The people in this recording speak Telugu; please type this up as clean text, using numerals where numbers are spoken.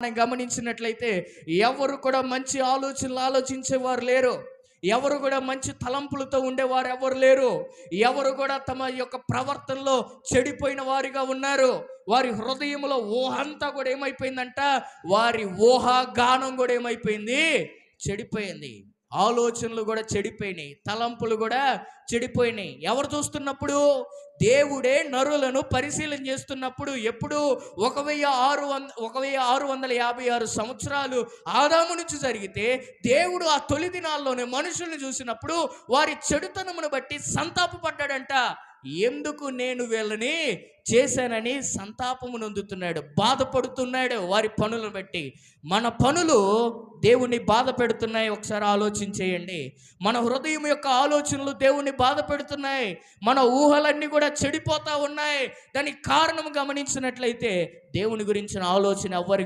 మనం గమనించినట్లయితే ఎవరు కూడా మంచి ఆలోచనలు ఆలోచించేవారు లేరు. ఎవరు కూడా మంచి తలంపులతో ఉండేవారు ఎవరు లేరు. ఎవరు కూడా తమ యొక్క ప్రవర్తనలో చెడిపోయిన వారిగా ఉన్నారు. వారి హృదయంలో ఊహ అంతా కూడా ఏమైపోయిందంట, వారి ఊహాగానం కూడా ఏమైపోయింది, చెడిపోయింది. ఆలోచనలు కూడా చెడిపోయినాయి, తలంపులు కూడా చెడిపోయినాయి. ఎవరు చూస్తున్నప్పుడు? దేవుడే నరులను పరిశీలన చేస్తున్నప్పుడు. ఎప్పుడు 1656 సంవత్సరాలు ఆదాము నుంచి జరిగితే, దేవుడు ఆ తొలి దినాల్లోనే మనుషుల్ని చూసినప్పుడు వారి చెడుతనమును బట్టి సంతాపపడ్డాడంట. ఎందుకు నేను వీళ్ళని చేశానని సంతాపము నొందుతున్నాడు, బాధపడుతున్నాడు వారి పనులను బట్టి. మన పనులు దేవుణ్ణి బాధ పెడుతున్నాయి. ఒకసారి ఆలోచించేయండి. మన హృదయం యొక్క ఆలోచనలు దేవుణ్ణి బాధ పెడుతున్నాయి. మన ఊహలన్నీ కూడా చెడిపోతా ఉన్నాయి. దానికి కారణం గమనించినట్లయితే దేవుని గురించిన ఆలోచన ఎవరికి